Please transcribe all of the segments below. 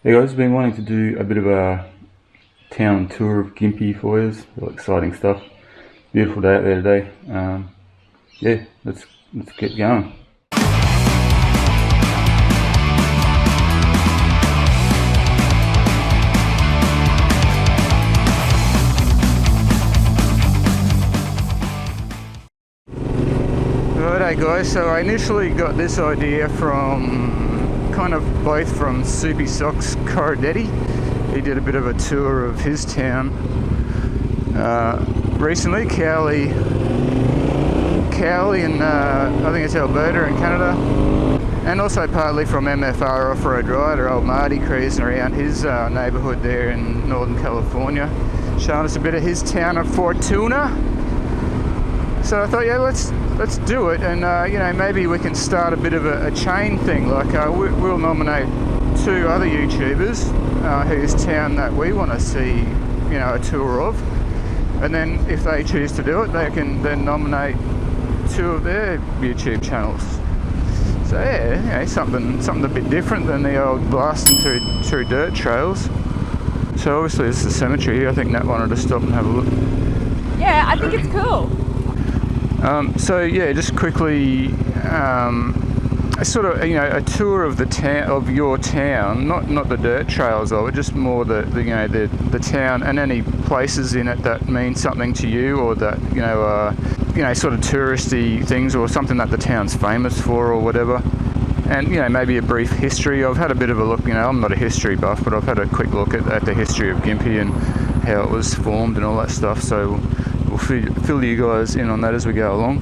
Hey guys, been wanting to do a bit of a town tour of Gympie for you. Real exciting stuff. Beautiful day out there today. Yeah, let's get going. Righto guys, so I initially got this idea from both from Soupy Socks Corradetti. He did a bit of a tour of his town recently, Cowley in I think it's Alberta in Canada, and also partly from MFR Off-Road Rider, old Marty, cruising around his neighbourhood there in Northern California, showing us a bit of his town of Fortuna. So I thought, yeah, let's do it, and maybe we can start a bit of a chain thing. Like we'll nominate two other YouTubers whose town that we want to see, a tour of, and then if they choose to do it, they can then nominate two of their YouTube channels. So yeah, something a bit different than the old blasting through dirt trails. So obviously this is the cemetery. I think Nat wanted to stop and have a look. Yeah, I think it's cool. So yeah, just quickly, a tour of the town, of your town, not the dirt trails of it, just more the town and any places in it that mean something to you, or that sort of touristy things, or something that the town's famous for, or whatever. And maybe a brief history. I've had a bit of a look. I'm not a history buff, but I've had a quick look at the history of Gympie and how it was formed and all that stuff. So we'll fill you guys in on that as we go along.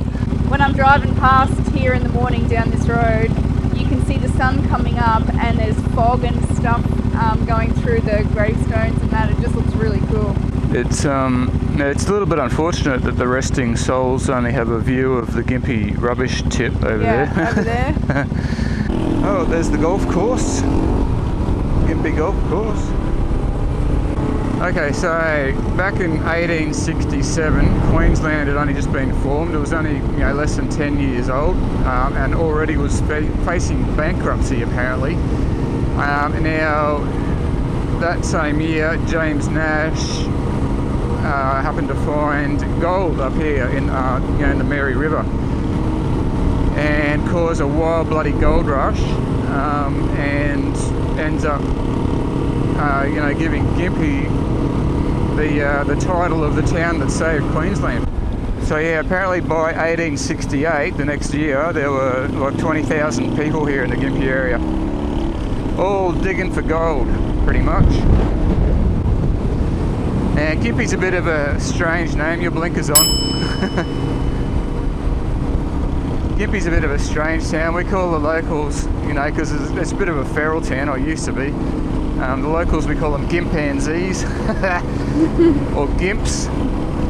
When I'm driving past here in the morning down this road, you can see the sun coming up, and there's fog and stuff going through the gravestones and that. It just looks really cool. It's a little bit unfortunate that the resting souls only have a view of the Gympie rubbish tip over there. Over there. Oh, there's the golf course. Gympie golf course. Okay, so back in 1867, Queensland had only just been formed. It was only less than 10 years old, and already was facing bankruptcy apparently. Now, that same year, James Nash happened to find gold up here in the Mary River, and cause a wild bloody gold rush, and ends up giving Gympie the title of the town that saved Queensland. So yeah, apparently by 1868, the next year, there were like 20,000 people here in the Gympie area, all digging for gold, pretty much. And Gympie's a bit of a strange name. Your blinkers on. Gympie's a bit of a strange town. We call the locals, because it's a bit of a feral town, or used to be. The locals, we call them Gimpanzees or Gimps,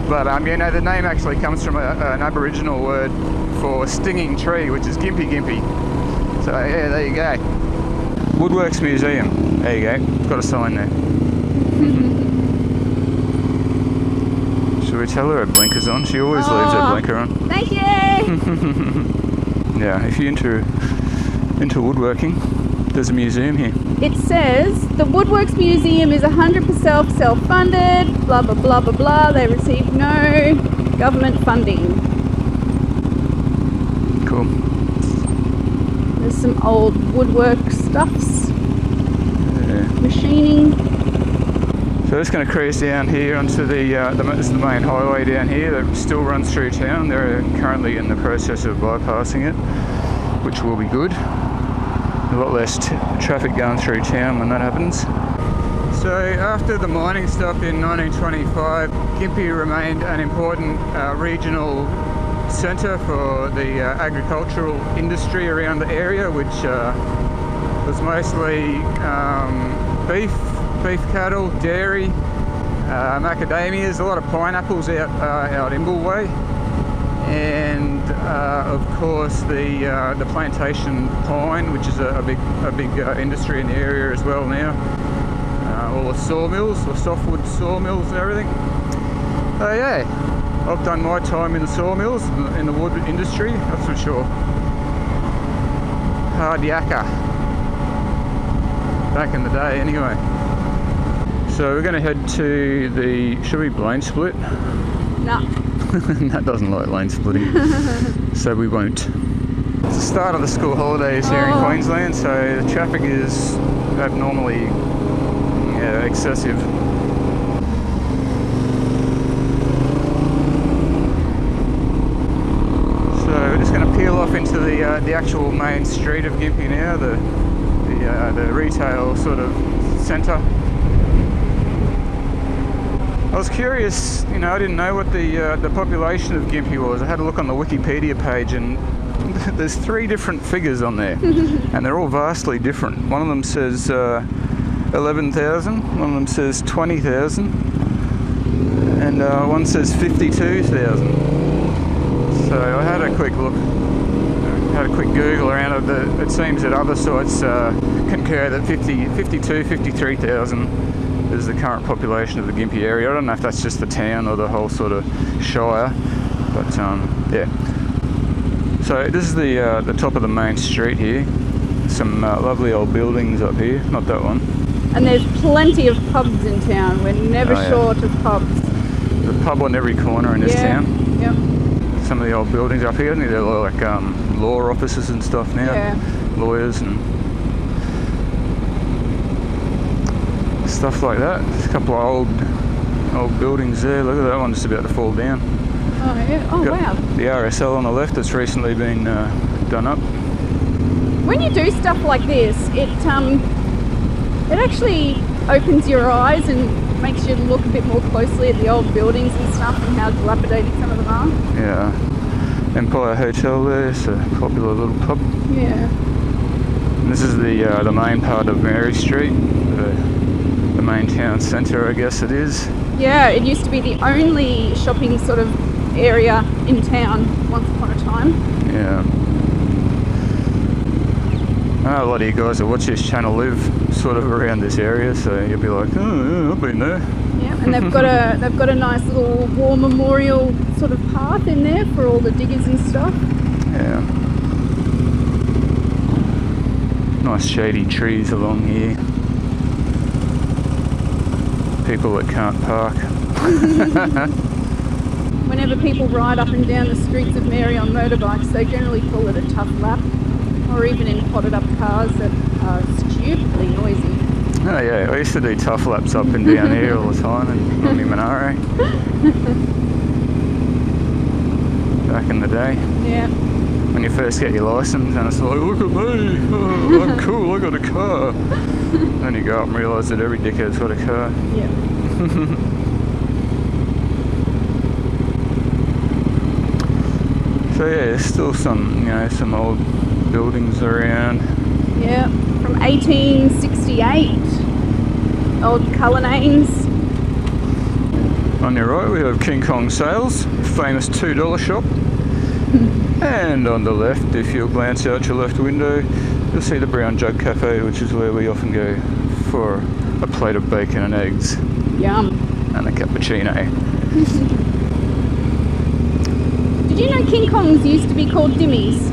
but the name actually comes from an Aboriginal word for stinging tree, which is Gympie. So yeah, there you go. Woodworks Museum. There you go. It's got a sign there. Should we tell her blinkers on? She always leaves her blinker on. Thank you. Yeah, if you're into woodworking, there's a museum here. It says the Woodworks Museum is 100% self-funded, blah blah blah blah blah. They receive no government funding. Cool. There's some old woodwork stuffs. Yeah. Machining. So just going to cruise down here onto this is the main highway down here that still runs through town. They're currently in the process of bypassing it, which will be good. A lot less traffic going through town when that happens. So after the mining stopped in 1925, Gympie remained an important regional centre for the agricultural industry around the area, which was mostly beef cattle, dairy, macadamias, a lot of pineapples out Imble Way, and of course the plantation pine, which is a big industry in the area as well now. All the sawmills, the softwood sawmills and everything. So yeah, I've done my time in the sawmills, in the wood industry, that's for sure. Hard yakka. back in the day anyway. So we're going to head to the, should we lane split? No. That doesn't like lane splitting, so we won't. It's the start of the school holidays here in Queensland, so the traffic is abnormally excessive. So we're just going to peel off into the actual main street of Gympie now, the retail sort of centre. I was curious, you know, I didn't know what the population of Gympie was. I had a look on the Wikipedia page and there's 3 different figures on there and they're all vastly different. One of them says 11,000, one of them says 20,000 and one says 52,000. So I had a quick look, had a quick Google around it. It seems that other sites concur that 53,000 is the current population of the Gympie area. I don't know if that's just the town or the whole sort of shire, but yeah. So this is the top of the main street here. Some lovely old buildings up here, not that one. And there's plenty of pubs in town. We're never short of pubs. There's a pub on every corner in this town. Yep. Some of the old buildings up here, I think they're like law offices and stuff now. Yeah. Lawyers and stuff like that. There's a couple of old buildings there. Look at that one just about to fall down. Oh yeah. Oh wow. The RSL on the left that's recently been done up. When you do stuff like this, it actually opens your eyes and makes you look a bit more closely at the old buildings and stuff and how dilapidated some of them are. Yeah. Empire Hotel there, it's a popular little pub. Yeah. And this is the main part of Mary Street, the main town centre, I guess it is. Yeah, it used to be the only shopping sort of area in town once upon a time. Yeah. I know a lot of you guys that watch this channel live sort of around this area, so you'll be like, oh, yeah, I've been there. Yeah, and they've got a nice little war memorial sort of path in there for all the diggers and stuff. Yeah. Nice shady trees along here. People that can't park. Whenever people ride up and down the streets of Mary on motorbikes, they generally call it a tough lap, or even in potted up cars that are stupidly noisy. Oh yeah, I used to do tough laps up and down here all the time and on my Monaro. Back in the day. Yeah. When you first get your licence and it's like, look at me, oh, I'm cool, I got a car. Then you go up and realise that every dickhead's got a car. Yeah. So yeah, there's still some old buildings around. Yeah, from 1868. Old colour names. On your right we have King Kong Sales, famous $2 shop. And on the left, if you'll glance out your left window, you'll see the Brown Jug Cafe, which is where we often go for a plate of bacon and eggs. Yum. And a cappuccino. Did you know King Kongs used to be called Dimmies?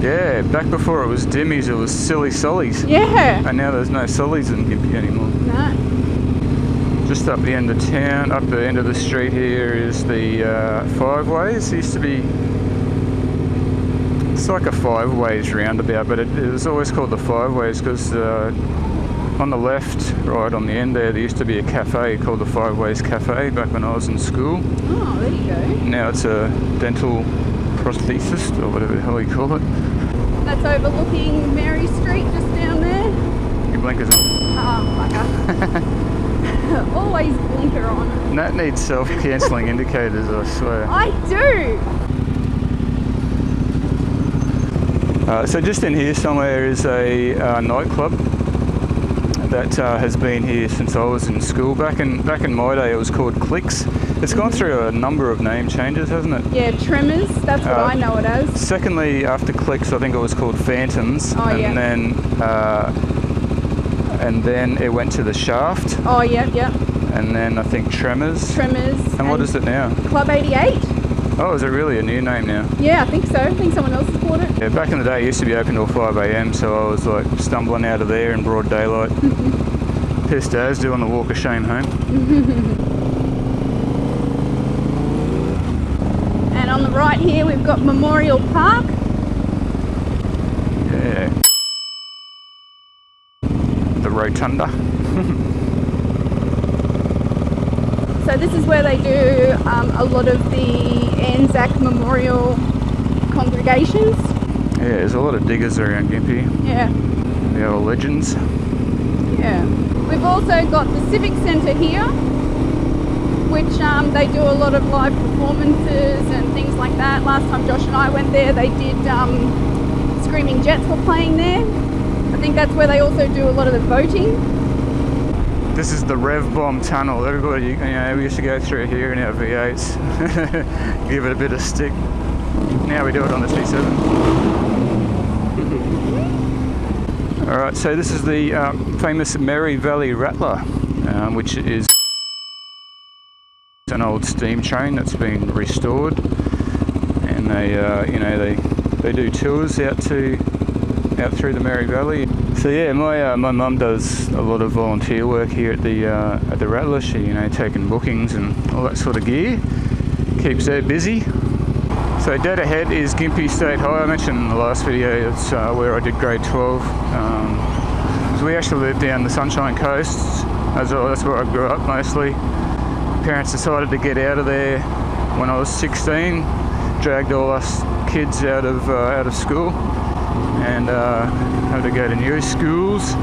Yeah, back before it was Dimmies, it was Silly Sollies. Yeah. And now there's no Sollies in Gympie anymore. No. Just up the end of town, up the end of the street here is the Five Ways. It used to be, it's like a 5 ways roundabout, but it was always called the 5 Ways because on the left, right on the end there used to be a cafe called the 5 Ways Cafe back when I was in school. Oh, there you go. Now it's a dental prosthesist or whatever the hell you call it. That's overlooking Mary Street just down there. Your blinkers on. Oh, fucker. Always blinker on. That needs self-cancelling indicators, I swear. I do. So just in here somewhere is a nightclub that has been here since I was in school. Back in my day, it was called Clicks. It's gone through a number of name changes, hasn't it? Yeah, Tremors. That's what I know it as. Secondly, after Clicks, I think it was called Phantoms. Oh, yeah. And then it went to the Shaft. Oh, yeah, yeah. And then I think Tremors. Tremors. And what is it now? Club 88. Oh, is it really a new name now? Yeah, I think so. I think someone else has bought it. Yeah, back in the day it used to be open till 5 a.m, so I was like stumbling out of there in broad daylight. Pissed as doing the walk of shame home. And on the right here we've got Memorial Park. Yeah. The Rotunda. So this is where they do a lot of the Anzac Memorial congregations. Yeah, there's a lot of diggers around Gympie. Yeah. The old legends. Yeah. We've also got the Civic Centre here, which they do a lot of live performances and things like that. Last time Josh and I went there, they did Screaming Jets were playing there. I think that's where they also do a lot of the voting. This is the Rev Bomb Tunnel. Everybody, you know, we used to go through here in our V8s, give it a bit of stick. Now we do it on the T7. Alright, so this is the famous Merry Valley Rattler, which is an old steam train that's been restored, and they, you know, they do tours out through the Merry Valley. So yeah, my mum does a lot of volunteer work here at the Rattler. She, you know, taking bookings and all that sort of gear, keeps her busy. So dead ahead is Gympie State High. I mentioned in the last video, it's where I did grade 12. So we actually live down the Sunshine Coast, that's where I grew up mostly. Parents decided to get out of there when I was 16, dragged all us kids out of school, and had to go to new schools.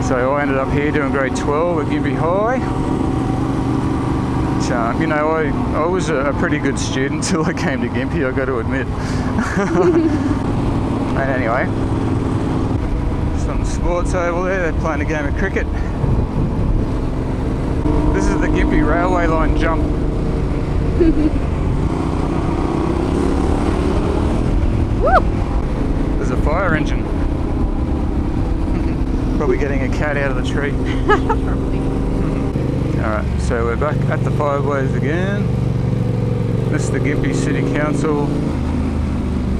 So I ended up here doing grade 12 at Gympie High. You know, I was a pretty good student till I came to Gympie, I got to admit. And anyway, some sports over there, they're playing a game of cricket. This is the Gympie railway line jump. Woo! There's a fire engine. Probably getting a cat out of the tree. Probably. Alright, so we're back at the Fireways again. This is the Gympie City Council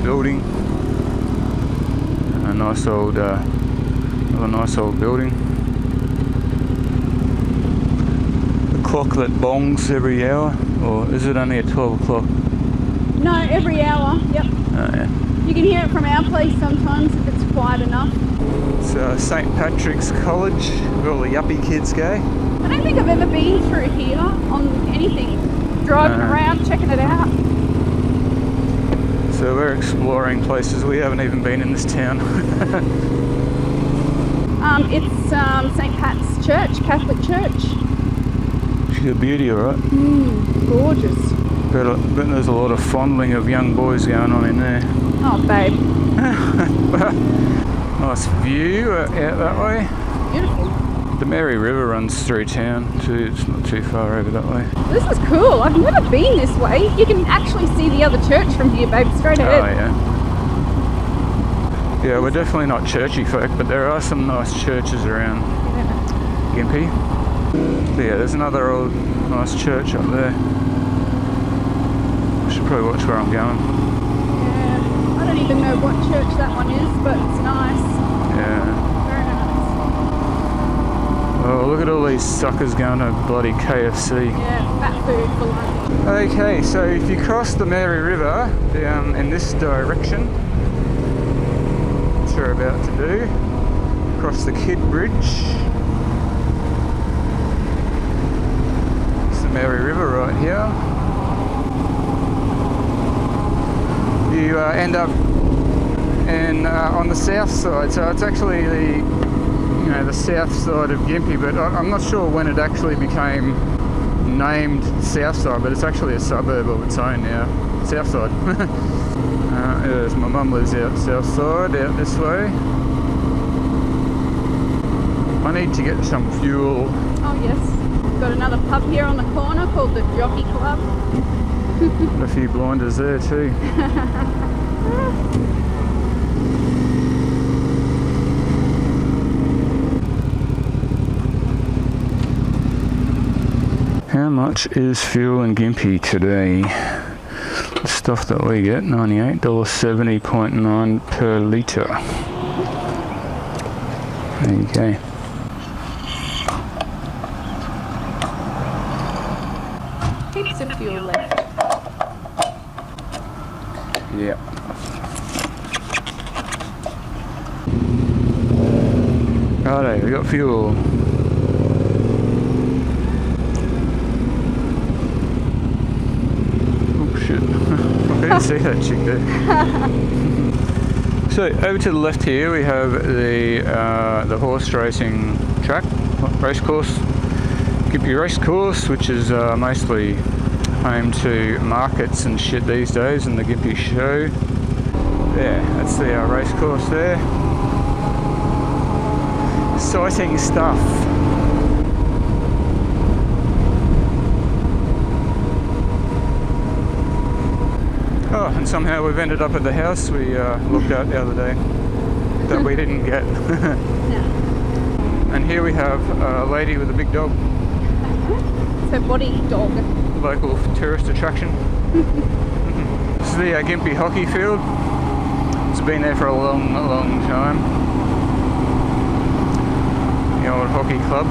building. A nice old, another nice old building. The clock that bongs every hour, or is it only at 12 o'clock? No, every hour, yep. Oh yeah. You can hear it from our place sometimes if it's quiet enough. It's St. Patrick's College, where all the yuppie kids go. I don't think I've ever been through here on anything. Driving around, checking it out. So we're exploring places. We haven't even been in this town. It's St. Pat's Church, Catholic Church. She's a beauty, alright. Gorgeous. But there's a lot of fondling of young boys going on in there. Oh, babe. Nice view out that way. Beautiful. The Mary River runs through town too, it's not too far over that way. This is cool. I've never been this way. You can actually see the other church from here, babe, straight ahead. Oh yeah. Yeah, we're definitely not churchy folk, but there are some nice churches around Gympie. So yeah, there's another old nice church up there. I should probably watch where I'm going. Yeah, I don't even know what church that one is, but it's nice. Yeah. Very nice. Oh, look at all these suckers going to bloody KFC. Yeah, fat food for lunch. Okay, so if you cross the Mary River down in this direction, which we're about to do, cross the Kidd Bridge. It's the Mary River right here. You end up on the south side, so it's actually the south side of Gympie, but I'm not sure when it actually became named Southside, but it's actually a suburb of its own now. Southside. My mum lives out Southside, out this way. I need to get some fuel. Oh yes, got another pub here on the corner called the Jockey Club. A few blinders there too. How much is fuel in Gympie today? Let's stuff that we get, $98.70.9 per litre. There you go. Heaps of fuel left. Yeah. Righto, we got fuel. Oh shit. I didn't see that chick there. So over to the left here we have the horse racing track, race course, Gympie race course, which is mostly home to markets and shit these days, and the Gympie show. Yeah, that's the race course there. Exciting stuff. Oh, and somehow we've ended up at the house we looked at the other day that we didn't get. And here we have a lady with a big dog. It's her body dog. Local tourist attraction. This is the Gympie hockey field. It's been there for a long time. The old hockey club.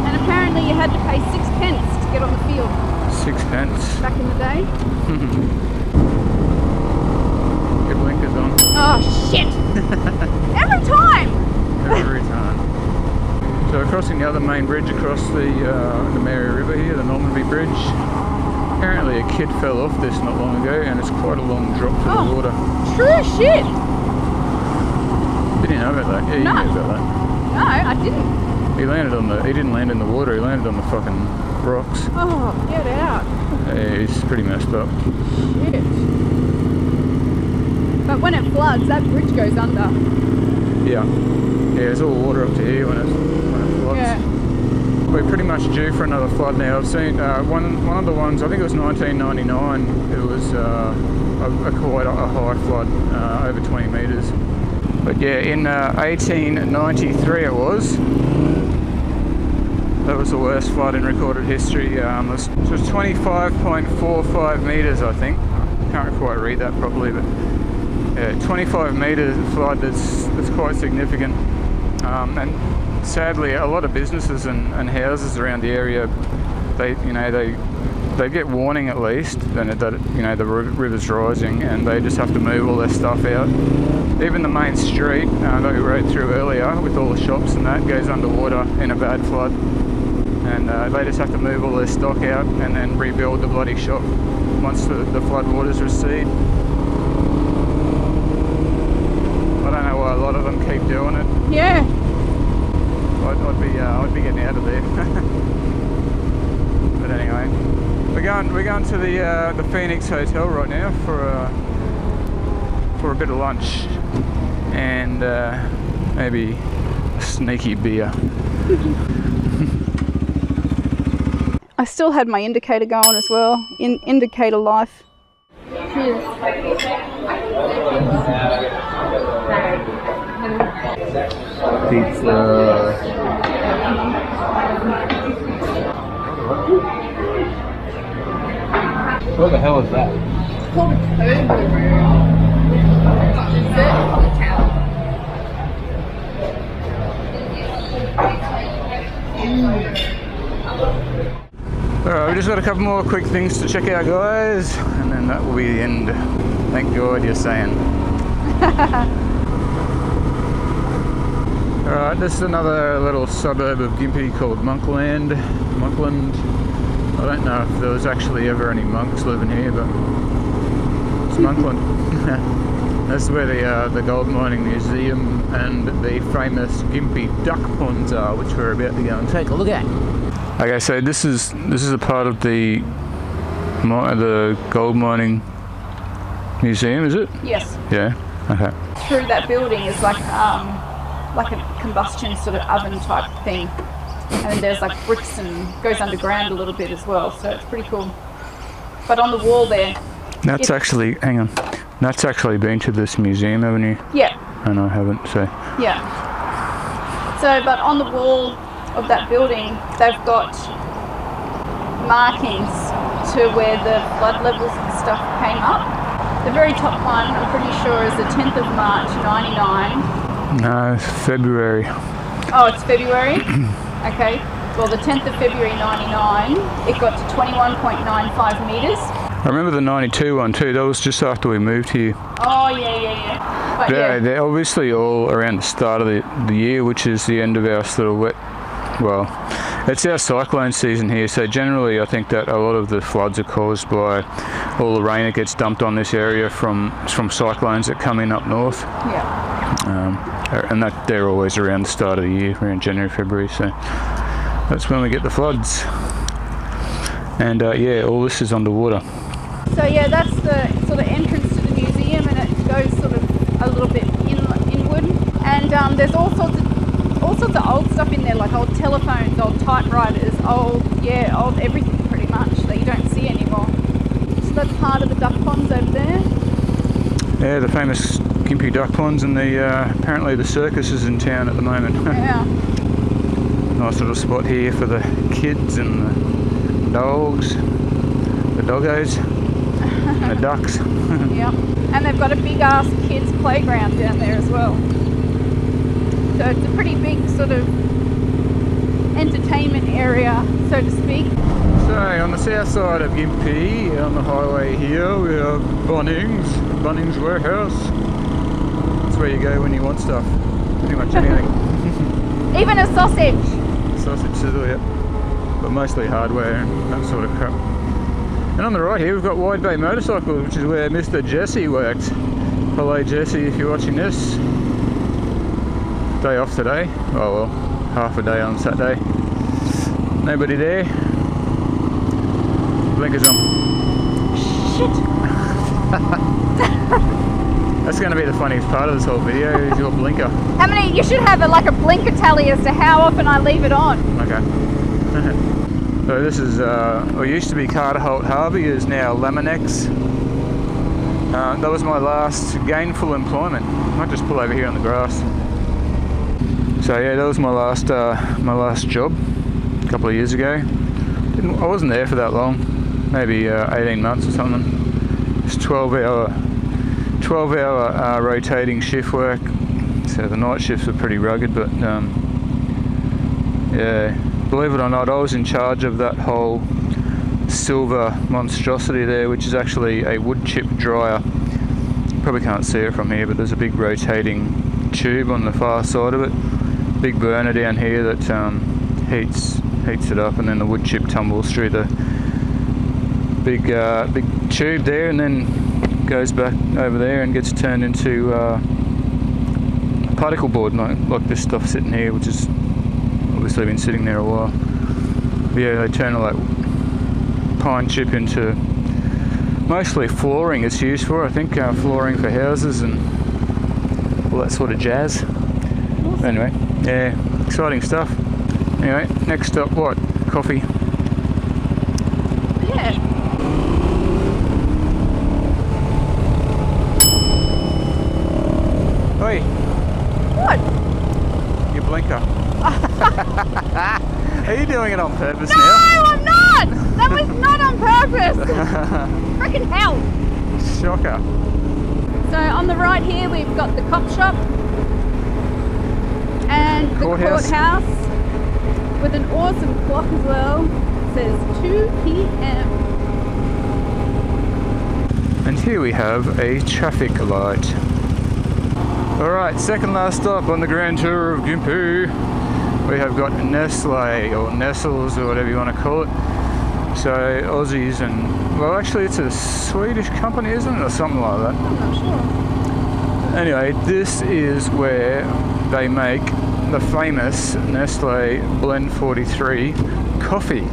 And apparently you had to pay 6 pence to get on the field. 6 pence. Back in the day. Your blinkers on. Oh shit! Every time! Every time. So we're crossing the other main bridge across the Mary River here, the Nominees Bridge. Apparently a kid fell off this not long ago, and it's quite a long drop to the water. True shit! Did you know about that? Yeah, you knew about that. No, I didn't. He didn't land in the water, he landed on the fucking rocks. Oh, get out. Yeah, he's pretty messed up. Shit. But when it floods, that bridge goes under. Yeah. Yeah, there's all water up to here when it floods. Yeah. We're pretty much due for another flood now. I've seen one of the ones, I think it was 1999, it was quite a high flood, over 20 metres. But yeah, in 1893 it was. That was the worst flood in recorded history. It was 25.45 metres, I think. Can't quite read that properly, but yeah, 25 metres flood. That's quite significant. And sadly, a lot of businesses and houses around the area, they get warning at least, and that the river's rising, and they just have to move all their stuff out. Even the main street that we rode through earlier, with all the shops and that, goes underwater in a bad flood, and they just have to move all their stock out and then rebuild the bloody shop once the flood waters recede. I don't know why a lot of them keep doing it. Yeah. I'd be getting out of there. But anyway, we're going to the Phoenix Hotel right now for a bit of lunch and maybe a sneaky beer. I still had my indicator going as well. Indicator life. Cheers. Pizza. What the hell is that? It's called a turbo dessert hotel. Alright, we just got a couple more quick things to check out, guys, and then that will be the end. Thank God you're saying. Alright, this is another little suburb of Gympie called Monkland. I don't know if there was actually ever any monks living here, but it's Monkland. That's where the gold mining museum and the famous Gympie duck ponds are, which we're about to go and take a look at. Okay, so this is a part of the gold mining museum, is it? Yes. Yeah. Okay. Through that building is like a combustion sort of oven type thing, and there's like bricks and goes underground a little bit as well, so it's pretty cool. But on the wall there, that's actually been to this museum, haven't you? Yeah. And I haven't, so. Yeah. So, but on the wall of that building, they've got markings to where the flood levels and stuff came up. The very top one, I'm pretty sure, is the 10th of March, 99. No, it's February. Oh, it's February? Okay. Well, the 10th of February, 99, it got to 21.95 metres. I remember the 92 one too. That was just after we moved here. Oh, yeah. But Yeah, they're obviously all around the start of the year, which is the end of our sort of wet, well, it's our cyclone season here, so generally I think that a lot of the floods are caused by all the rain that gets dumped on this area from cyclones that come in up north. Yeah. And that they're always around the start of the year, around January, February, so that's when we get the floods. And yeah, all this is underwater. So yeah, that's the sort of entrance to the museum, and it goes sort of a little bit inward. And there's all sorts of old stuff in there, like old telephones, old typewriters, old everything pretty much that you don't see anymore. So that's part of the duck ponds over there. Yeah, the famous Gympie duck ponds, and the apparently the circus is in town at the moment. Yeah. Nice little spot here for the kids and the dogs, the doggos, and the ducks. Yep. And they've got a big ass kids playground down there as well. So it's a pretty big sort of entertainment area, so to speak. So on the south side of Gympie, on the highway here, we have Bunnings Warehouse. That's where you go when you want stuff, pretty much anything. Even a sausage. Sausage sizzle, yeah. But mostly hardware and that sort of crap. And on the right here we've got Wide Bay Motorcycles, which is where Mr. Jesse worked. Hello Jesse, if you're watching this. Day off today. Oh well, half a day on Saturday. Nobody there. Blinkers on. Shit. That's going to be the funniest part of this whole video, is your blinker. How many? You should have like a blinker tally as to how often I leave it on. Okay. So this is, or used to be Carter Holt Harvey, is now Laminex. That was my last gainful employment. I might just pull over here on the grass. So yeah, that was my last job a couple of years ago. I wasn't there for that long, maybe 18 months or something. It's 12-hour rotating shift work. So the night shifts were pretty rugged, but yeah, believe it or not, I was in charge of that whole silver monstrosity there, which is actually a wood chip dryer. You probably can't see it from here, but there's a big rotating tube on the far side of it. Big burner down here that heats it up, and then the wood chip tumbles through the big tube there, and then goes back over there and gets turned into particle board, like this stuff sitting here, which has obviously been sitting there a while. But yeah, they turn all that pine chip into mostly flooring. It's used for, I think, flooring for houses and all that sort of jazz. Awesome. Anyway, yeah, exciting stuff. Anyway, next stop, what? Coffee. Yeah. Oi. What? Your blinker. Are you doing it on purpose No, now? I'm not! That was not on purpose! Freaking hell! Shocker. So on the right here we've got the cop shop and the courthouse with an awesome clock as well. It says 2 p.m. And here we have a traffic light. Alright, second last stop on the grand tour of Gympie. We have got Nestle, or Nestles, or whatever you want to call it. So Aussies, and well, actually it's a Swedish company, isn't it, or something like that? I'm not sure. Anyway, this is where they make the famous Nestle Blend 43 coffee.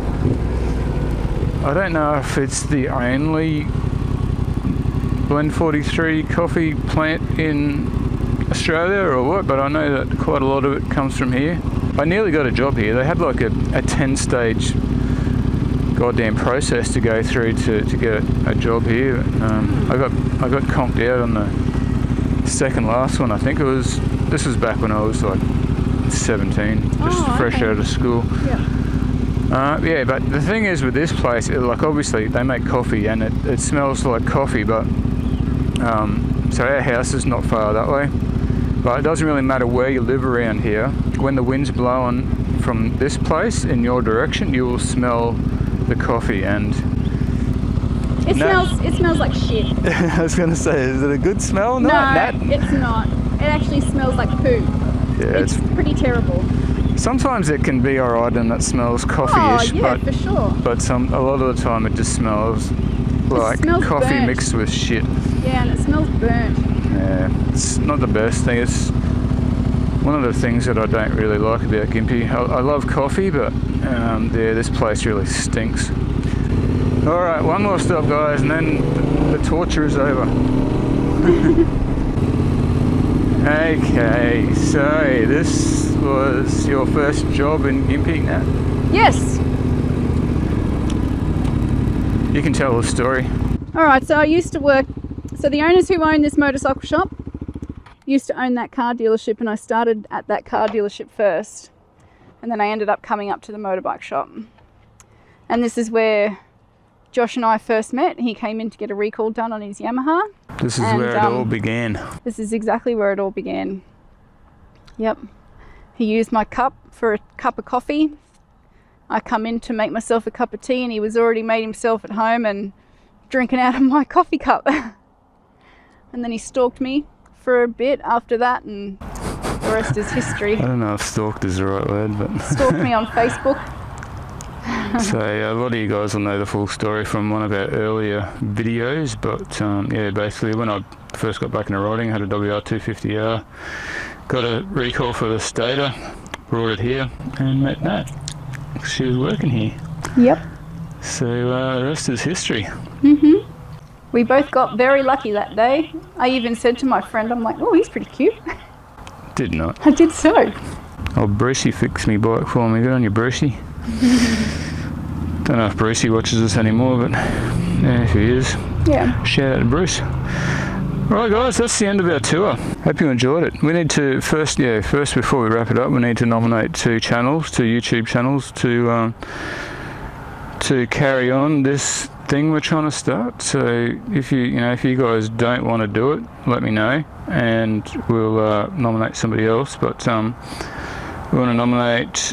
I don't know if it's the only Blend 43 coffee plant in Australia or what, but I know that quite a lot of it comes from here. I nearly got a job here. They had like a 10-stage goddamn process to go through to get a job here. I got conked out on the second last one. I think it was. This was back when I was like 17, just fresh out of school. Yeah. Yeah, but the thing is with this place, like obviously they make coffee and it smells like coffee, but so our house is not far that way. But it doesn't really matter where you live around here. When the wind's blowing from this place in your direction, you will smell the coffee, and it smells like shit. I was going to say, is it a good smell? No, it's not. It actually smells like poo. Yeah, it's pretty terrible. Sometimes it can be alright and it smells coffee-ish, yeah, for sure. But a lot of the time it just smells like coffee burnt. mixed with shit. Yeah, and it smells burnt. Yeah, it's not the best thing. It's one of the things that I don't really like about Gympie. I love coffee, but yeah, this place really stinks. Alright, one more stop, guys, and then the torture is over. Okay, so this was your first job in Gympie, Nat? Yes. You can tell the story. Alright, so I used to work, so the owners who own this motorcycle shop used to own that car dealership, and I started at that car dealership first. And then I ended up coming up to the motorbike shop. And this is where Josh and I first met. He came in to get a recall done on his Yamaha. This is where it all began. This is exactly where it all began. Yep. He used my cup for a cup of coffee. I come in to make myself a cup of tea, and he was already made himself at home and drinking out of my coffee cup. And then he stalked me for a bit after that, and the rest is history. I don't know if stalked is the right word, but... Stalked me on Facebook. So a lot of you guys will know the full story from one of our earlier videos, but yeah, basically when I first got back into riding, I had a WR250R, got a recall for the stator, brought it here and met Nat. She was working here. Yep. So the rest is history. Mm-hmm. We both got very lucky that day. I even said to my friend, I'm like, oh, he's pretty cute. Did not. I did so. Oh, Brucey fixed me bike for me. Good on you, Brucey. Don't know if Brucey watches this anymore, but yeah, if he is, yeah. Shout out to Bruce. Right, guys, that's the end of our tour. Hope you enjoyed it. We need to first before we wrap it up, we need to nominate two YouTube channels to carry on this thing we're trying to start. So if you guys don't want to do it, let me know and we'll nominate somebody else. But we want to nominate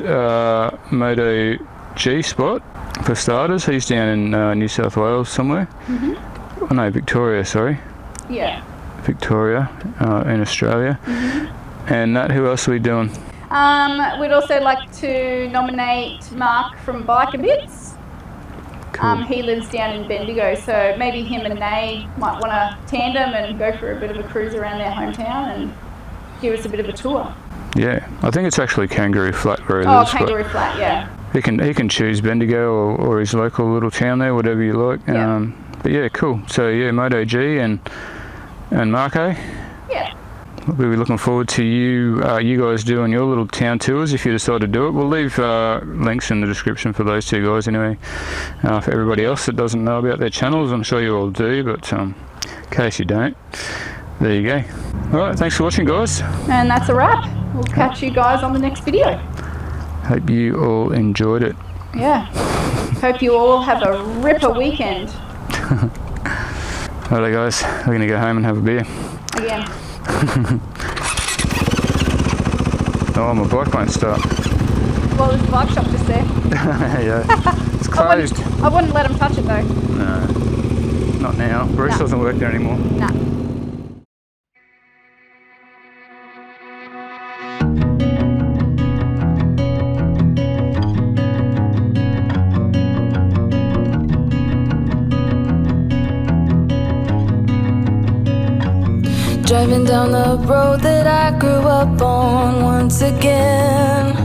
Moto G Spot for starters. He's down in New South Wales somewhere. Mm-hmm. Oh no, Victoria, sorry. Yeah. Victoria in Australia. Mm-hmm. And Nat, who else are we doing? We'd also like to nominate Mark from Biker Bits. Cool. He lives down in Bendigo, so maybe him and Nay might want to tandem and go for a bit of a cruise around their hometown and give us a bit of a tour. Yeah, I think it's actually Kangaroo Flat where he lives. Oh, Kangaroo Flat, yeah. He can choose Bendigo or his local little town there, whatever you like. Yeah. But yeah, cool. So yeah, Moto G and Marco. Yeah. We'll be looking forward to you guys doing your little town tours if you decide to do it. We'll leave links in the description for those two guys anyway. For everybody else that doesn't know about their channels, I'm sure you all do, but in case you don't, there you go. Alright, thanks for watching, guys. And that's a wrap. We'll catch you guys on the next video. Hope you all enjoyed it. Yeah. Hope you all have a ripper weekend. Alright guys, we're going to go home and have a beer. Again. Oh, my bike won't start. Well, there's a bike shop just there. Yeah, it's closed. I wouldn't let him touch it though. No, not now. Bruce doesn't work there anymore. Nah. Driving down the road that I grew up on once again.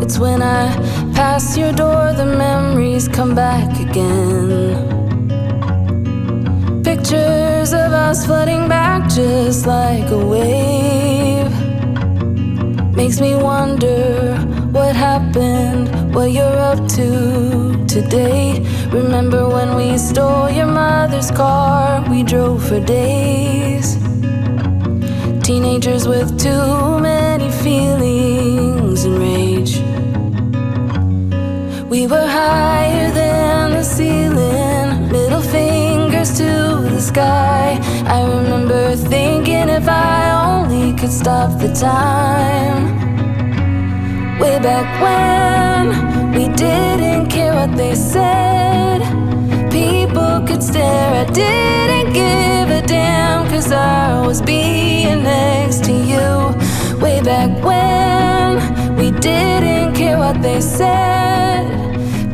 It's when I pass your door, the memories come back again. Pictures of us flooding back just like a wave. Makes me wonder what happened, what you're up to today. Remember when we stole your mother's car, we drove for days. Teenagers with too many feelings and rage. were higher than the ceiling, middle fingers to the sky. I remember thinking if I only could stop the time. Way back when we didn't care what they said. People could stare, I didn't give a damn, 'cause I was being next to you. Way back when we didn't care what they said.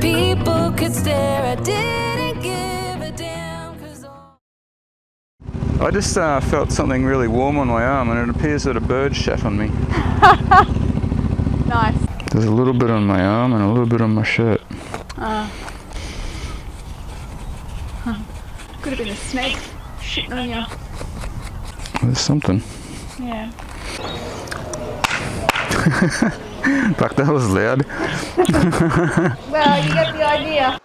People could stare, I didn't give a damn, 'cause I just felt something really warm on my arm, and it appears that a bird shat on me. Nice. There's a little bit on my arm and a little bit on my shirt. Could have been a snake shitting on you. There's something. Yeah. Fuck, that was loud. Well, you get the idea.